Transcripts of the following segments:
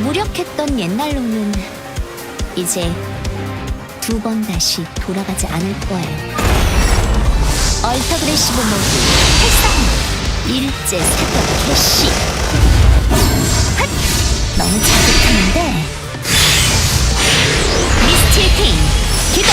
무력했던 옛날로는 이제 두 번 다시 돌아가지 않을 거예요. 얼터그레시브 모드 활성! 일제 사격 개시! 핫! 너무 자극하는데 미스틸 페인 기동!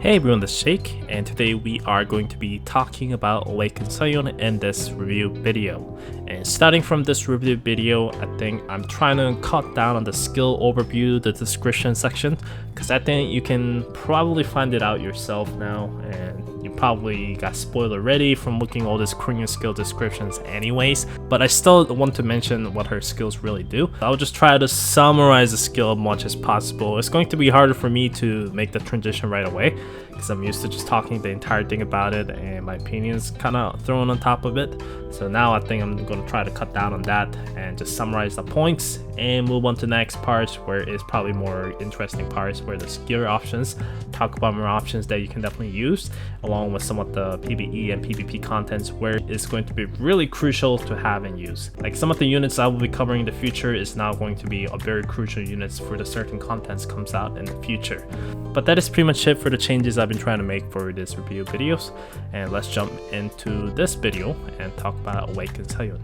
Hey everyone, this is Shake, and today we are going to be talking about Awakened Seo Yoon in this review video. And starting from this review video, I think I'm trying to cut down on the skill overview, the description section, because I think you can probably find it out yourself now, and you probably got spoiled already from looking all these Korean skill descriptions anyways. But I still want to mention what her skills really do. I'll just try to summarize the skill as much as possible. It's going to be harder for me to make the transition right away, because I'm used to just talking the entire thing about it and my opinions kind of thrown on top of it. So now I think I'm going to try to cut down on that and just summarize the points and move on to the next parts where it's probably more interesting parts where there's gear options, talk about more options that you can definitely use along with some of the PVE and PvP contents where it's going to be really crucial to have and use. Like some of the units I will be covering in the future is now going to be a very crucial units for the certain contents comes out in the future. But that is pretty much it for the changes I've been trying to make for this review videos, and let's jump into this video and talk about Awakened Seo Yoon.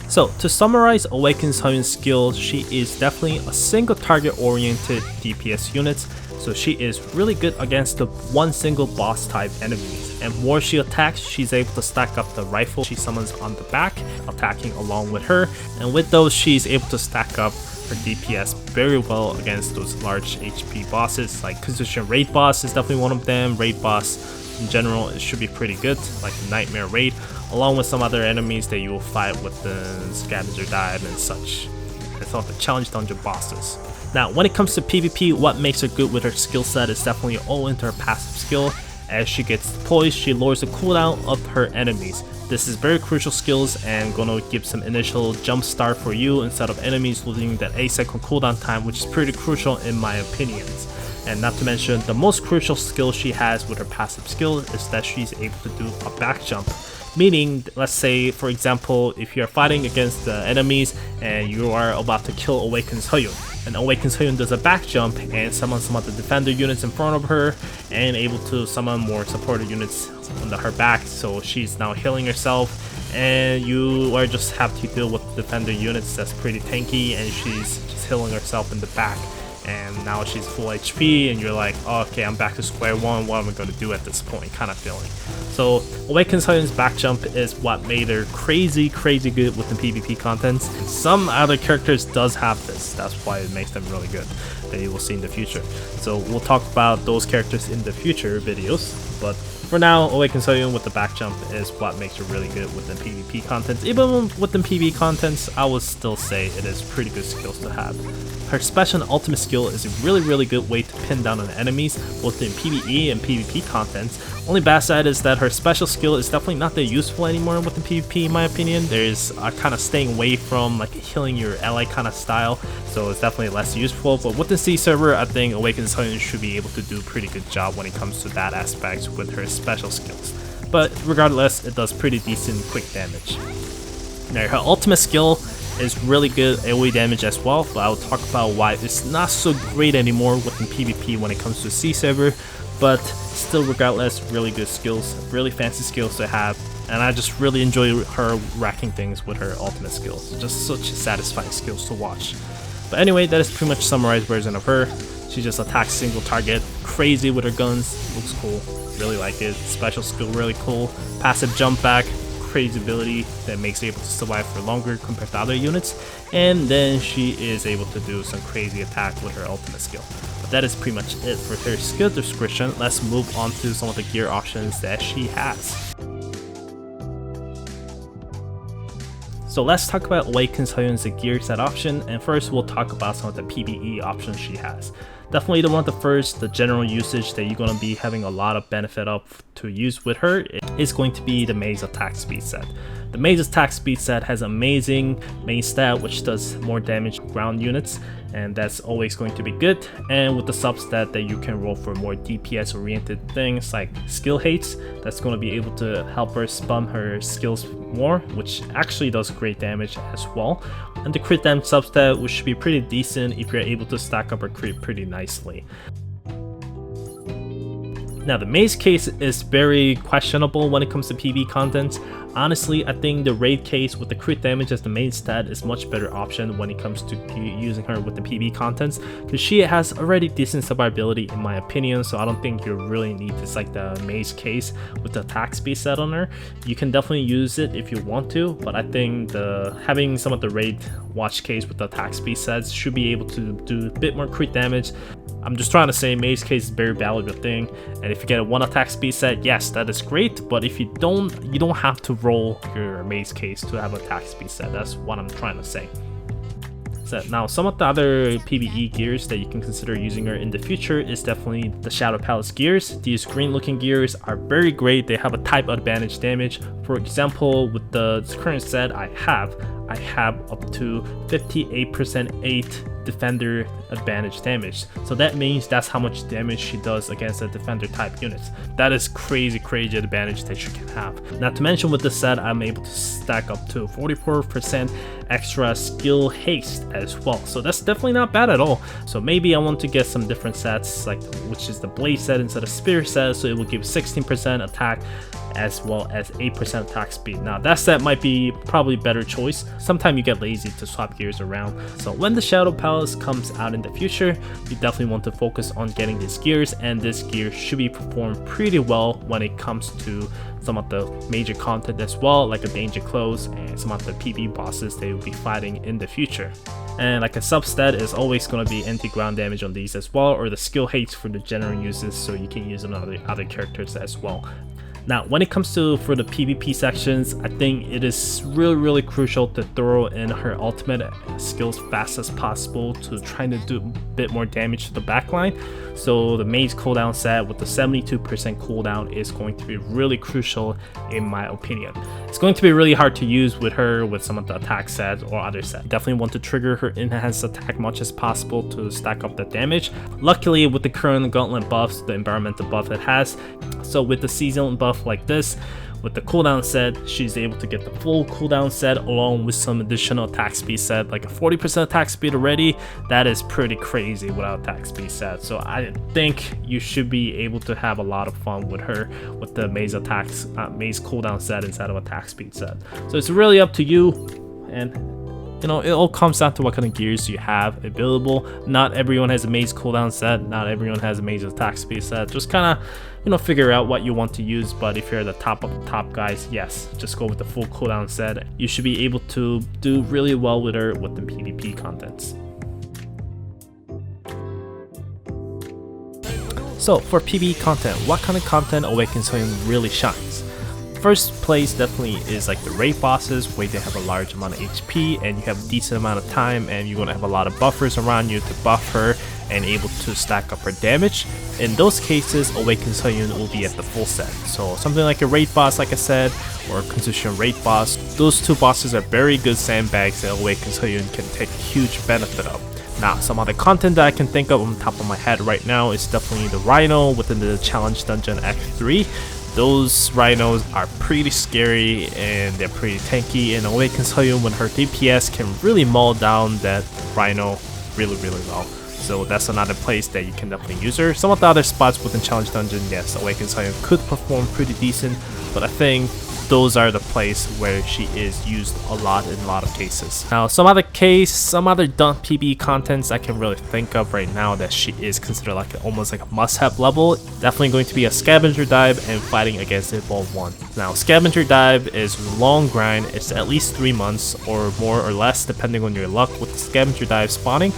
So to summarize Awakened Seo Yoon's skill, she is definitely a single target oriented DPS unit, so she is really good against the one single boss type enemies, and more she attacks, she's able to stack up the rifle she summons on the back, attacking along with her, and with those she's able to stack up her DPS very well against those large HP bosses. Like Constitution Raid boss is definitely one of them. Raid boss in general, it should be pretty good, like the Nightmare Raid, along with some other enemies that you will fight with the Scavenger Dive and such. It's all the challenge dungeon bosses. Now when it comes to PvP, what makes her good with her skill set is definitely all into her passive skill. As she gets poised, she lowers the cooldown of her enemies. This is very crucial skills and gonna give some initial jump start for you instead of enemies losing that 8-second cooldown time, which is pretty crucial in my opinions. And not to mention, the most crucial skill she has with her passive skill is that she's able to do a back jump. Meaning, let's say for example, if you're fighting against the enemies and you are about to kill Awakened Seo Yoon, and Awakened Seo Yoon does a back jump and summons some of the defender units in front of her and able to summon more supporter units under her back, so she's now healing herself and you are just have to deal with defender units that's pretty tanky, and she's just healing herself in the back, and now she's full HP and you're like, oh, okay, I'm back to square one, what am I going to do at this point kind of feeling. So Awakened Seo Yoon's back jump is what made her crazy good with the PvP contents. Some other characters does have this, that's why it makes them really good, that you will see in the future. So we'll talk about those characters in the future videos, but for now, Awakened Seo Yoon with the back jump is what makes her really good with the PvP contents. Even with the PvE contents, I would still say it is pretty good skills to have. Her special and ultimate skill is a really good way to pin down on enemies, both in PvE and PvP contents. Only bad side is that her special skill is definitely not that useful anymore with the PvP in my opinion. There's kind of staying away from like healing your ally kind of style, so it's definitely less useful. But with the C server, I think Awakened Seo Yoon should be able to do a pretty good job when it comes to that aspect with her special skills. But regardless, it does pretty decent quick damage. Now her ultimate skill is really good AoE damage as well, but I'll talk about why it's not so great anymore within PvP when it comes to C server, but still regardless, really good skills, really fancy skills to have, and I just really enjoy her racking things with her ultimate skills. Just such satisfying skills to watch. But anyway, that is pretty much summarized version of her. She just attacks single target, crazy with her guns, looks cool, really like it. Special skill really cool, passive jump back, crazy ability that makes her able to survive for longer compared to other units, and then she is able to do some crazy attack with her ultimate skill. But that is pretty much it for her skill description. Let's move on to some of the gear options that she has. So let's talk about Awakened Seo Yoon's gear set option, and first we'll talk about some of the PvE options she has. Definitely the one of the first, the general usage that you're going to be having a lot of benefit of to use with her is going to be the Maze attack speed set. The Maze Attack Speed set has amazing main stat which does more damage to ground units, and that's always going to be good. And with the substat that you can roll for more DPS oriented things like skill hates, that's going to be able to help her spam her skills more, which actually does great damage as well. And the crit damage substat, which should be pretty decent if you're able to stack up her crit pretty nicely. Now the maze case is very questionable when it comes to PvE content. Honestly, I think the raid case with the crit damage as the main stat is much better option when it comes to using her with the PvE contents, because she has already decent survivability in my opinion, so I don't think you really need this like the maze case with the attack speed set on her. You can definitely use it if you want to, but I think having some of the raid watch case with the attack speed sets should be able to do a bit more crit damage. I'm just trying to say maze case is a very valuable thing, and if you get a 1 attack speed set, yes, that is great, but if you don't have to roll your maze case to have an attack speed set. That's what I'm trying to say. So now some of the other PvE gears that you can consider using her in the future is definitely the Shadow Palace gears. These green looking gears are very great. They have a type advantage damage. For example, with the current set I have up to 58% 8 defender advantage damage. So that means that's how much damage she does against the defender type units. That is crazy advantage that you can have. Not to mention with this set, I'm able to stack up to 44% extra skill haste as well. So that's definitely not bad at all. So maybe I want to get some different sets, like which is the Blaze set instead of Spear set, so it will give 16% attack as well as 8% attack speed. Now that set might be probably better choice. Sometimes you get lazy to swap gears around. So when the Shadow Palace comes out in the future, you definitely want to focus on getting these gears, and this gear should be performed pretty well when it comes to some of the major content as well, like a Danger Close and some of the PvE bosses they will be fighting in the future. And like a substat is always going to be anti-ground damage on these as well, or the skill hates for the general uses, so you can use it on other characters as well. Now, when it comes to for the PvP sections, I think it is really crucial to throw in her ultimate skills fast as possible to try to do a bit more damage to the backline. So the maze cooldown set with the 72% cooldown is going to be really crucial in my opinion. It's going to be really hard to use with her with some of the attack sets or other sets. You definitely want to trigger her enhanced attack much as possible to stack up the damage. Luckily with the current gauntlet buffs, the environmental buff it has, so with the seasonal buff like this, with the cooldown set, she's able to get the full cooldown set along with some additional attack speed set, like a 40% attack speed already. That is pretty crazy without attack speed set. So I think you should be able to have a lot of fun with her with the maze cooldown set instead of attack speed set. So it's really up to you, and you know, it all comes down to what kind of gears you have available. Not everyone has a maze cooldown set, not everyone has a maze attack speed set. Just kind of, you know, figure out what you want to use. But if you're the top of the top guys, yes, just go with the full cooldown set. You should be able to do really well with her with the PvP contents. So for PvE content, what kind of content awakens Seo Yoon really shines? First place definitely is like the raid bosses, where they have a large amount of HP and you have a decent amount of time, and you're going to have a lot of buffers around you to buff her and able to stack up her damage. In those cases, Awakened Seo Yoon will be at the full set. So something like a raid boss, like I said, or a consistent raid boss, those two bosses are very good sandbags that Awakened Seo Yoon can take huge benefit of. Now, some other content that I can think of on the top of my head right now is definitely the Rhino within the Challenge Dungeon Act 3. Those rhinos are pretty scary and they're pretty tanky, and Awakened Seo Yoon, when her DPS, can really maul down that rhino really well. So that's another place that you can definitely use her. Some of the other spots within Challenge Dungeon, yes, Awakened Seo Yoon could perform pretty decent, but I think those are the place where she is used a lot in a lot of cases. Now, some other dump PvE contents I can really think of right now that she is considered like almost like a must-have level, definitely going to be a Scavenger Dive and fighting against Evolve 1. Now, Scavenger Dive is long grind. It's at least 3 months or more or less depending on your luck with the Scavenger Dive spawning.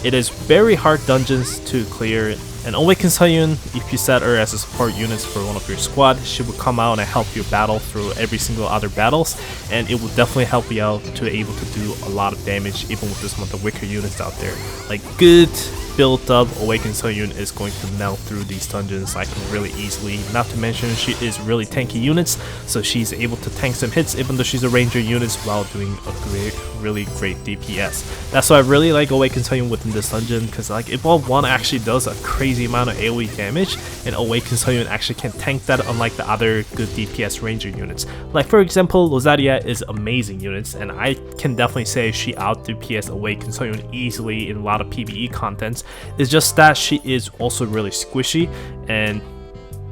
It is very hard dungeons to clear And Awakened Seo Yoon, if you set her as a support unit for one of your squad, she will come out and help you battle through every single other battles, and it will definitely help you out to able to do a lot of damage even with some of the weaker units out there. Like good built up Awakened Seo Yoon is going to melt through these dungeons like really easily. Not to mention she is really tanky units, so she's able to tank some hits even though she's a ranger unit while doing a really great DPS. That's why I really like Awakened Seo Yoon within this dungeon, because like Evolve 1 actually does a crazy amount of AoE damage, and Awakened Seo Yoon actually can tank that unlike the other good DPS ranger units. Like for example, Lozaria is amazing units, and I can definitely say she out DPS Awakened Seo Yoon easily in a lot of PvE contents. It's just that she is also really squishy, and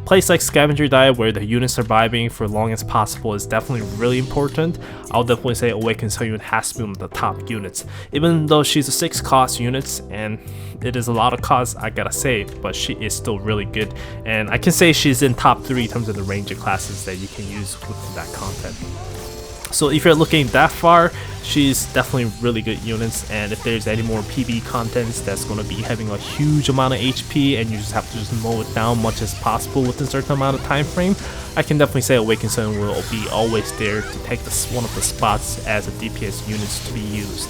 place like Scavenger Dive where the unit surviving for long as possible is definitely really important. I'll definitely say Awakened Seo Yoon has to be one of the top units. Even though she's a 6 cost unit and it is a lot of cost, I gotta say, but she is still really good, and I can say she's in top 3 in terms of the ranger classes that you can use within that content. So if you're looking that far, she's definitely really good units, and if there's any more PvE contents that's going to be having a huge amount of HP and you just have to just mow it down much as possible within a certain amount of time frame, I can definitely say Awakened Seo Yoon will be always there to take one of the spots as a DPS units to be used.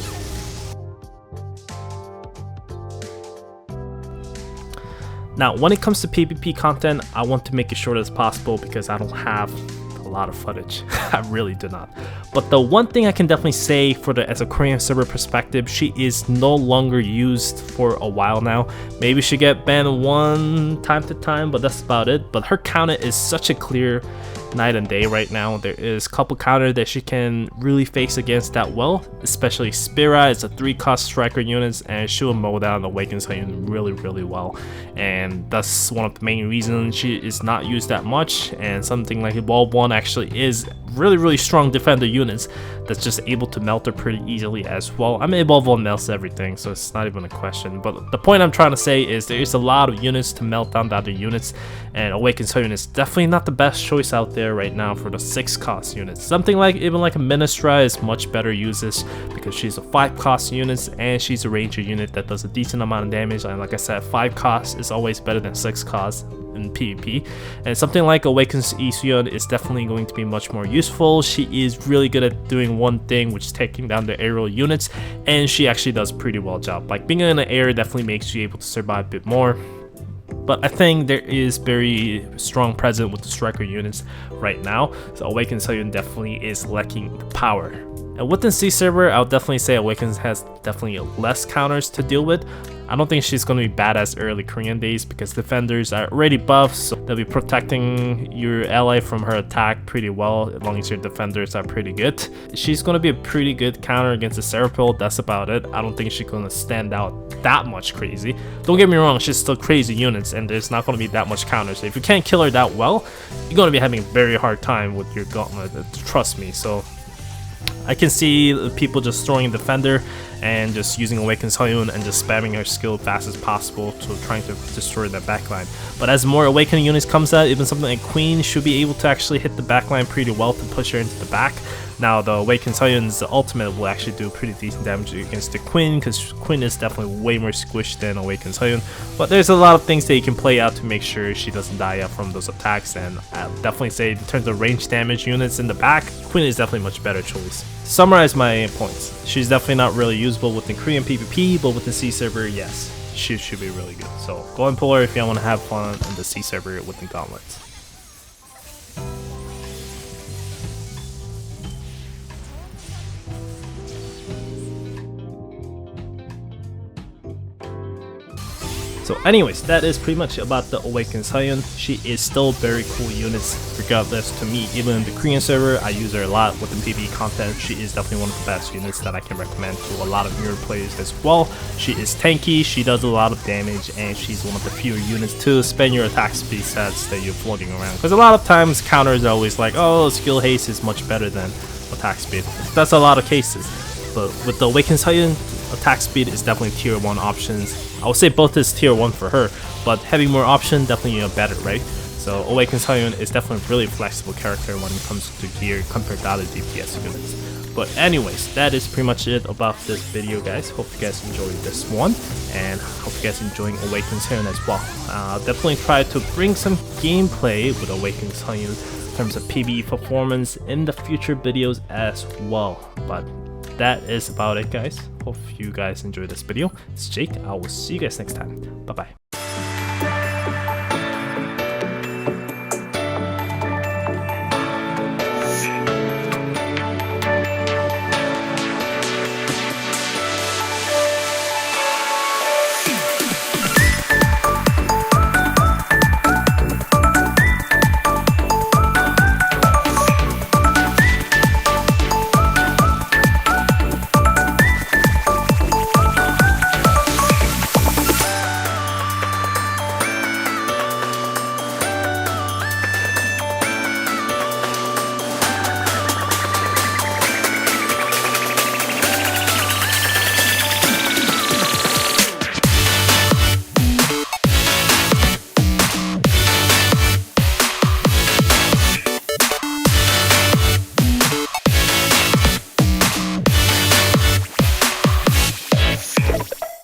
Now when it comes to PvP content, I want to make it short as possible because I don't have a lot of footage. I really do not. But the one thing I can definitely say as a Korean server perspective, she is no longer used for a while now. Maybe she get banned one time to time, but that's about it. But her counter is such a clear night and day right now. There is a couple counter that she can really face against that well, especially Spira is a 3 cost striker units, and she will mow down the Awakened Seo Yoon really well, and that's one of the main reasons she is not used that much. And something like Evolve 1 actually is really strong defender units that's just able to melt her pretty easily as well. I mean, Evolve 1 melts everything, so it's not even a question, but the point I'm trying to say is there is a lot of units to melt down the other units, and Awakened Seo Yoon is definitely not the best choice out there right now for the 6 cost units. Something like even like a Ministra is much better uses because she's a 5 cost unit and she's a ranger unit that does a decent amount of damage, and like I said, 5 cost is always better than 6 cost in PvP. And something like Awakened Seo Yoon is definitely going to be much more useful. She is really good at doing one thing, which is taking down the aerial units, and she actually does pretty well job. Like being in the air definitely makes you able to survive a bit more. But I think there is very strong presence with the striker units right now, so Awakened Seo Yoon definitely is lacking the power. And within C server, I'll definitely say Awakened has definitely less counters to deal with. I don't think she's going to be bad as early Korean days because defenders are already buffed, so they'll be protecting your ally from her attack pretty well as long as your defenders are pretty good. She's going to be a pretty good counter against the Serapil, that's about it. I don't think she's going to stand out that much crazy. Don't get me wrong, she's still crazy units and there's not going to be that much counters. So if you can't kill her that well, you're going to be having a very hard time with your gauntlet, trust me. So I can see people just throwing Defender and just using Awakened Seo Yoon and just spamming her skill fast as possible to trying to destroy that backline. But as more Awakening units comes out, even something like Queen should be able to actually hit the backline pretty well to push her into the back. Now the Awakened Seo Yoon's ultimate will actually do pretty decent damage against the Queen, because Queen is definitely way more squished than Awakened Seo Yoon. But there's a lot of things that you can play out to make sure she doesn't die out from those attacks, and I'll definitely say in terms of range damage units in the back, Queen is definitely a much better choice. To summarize my points, she's definitely not really usable within Korean PvP, but with the C server, yes, she should be really good. So go and pull her if you want to have fun in the C server within Gauntlets. So anyways, that is pretty much about the Awakened Seo Yoon. She is still very cool units regardless to me. Even in the Korean server, I use her a lot within PvE content. She is definitely one of the best units that I can recommend to a lot of newer players as well. She is tanky, she does a lot of damage, and she's one of the fewer units to spend your attack speed sets that you're floating around. Because a lot of times counters are always like, oh, skill haste is much better than attack speed. That's a lot of cases. But with the Awakened Seo Yoon, attack speed is definitely tier 1 options. I would say both is tier 1 for her, but having more options definitely better, right? So Awakened Seo Yoon is definitely a really flexible character when it comes to gear compared to other DPS units. But anyways, that is pretty much it about this video, guys. Hope you guys enjoyed this one, and hope you guys enjoying Awakened Seoyun as well. Definitely try to bring some gameplay with Awakened Seoyun in terms of PVE performance in the future videos as well. But that is about it, guys. Hope you guys enjoyed this video. It's Jake. I will see you guys next time. Bye bye.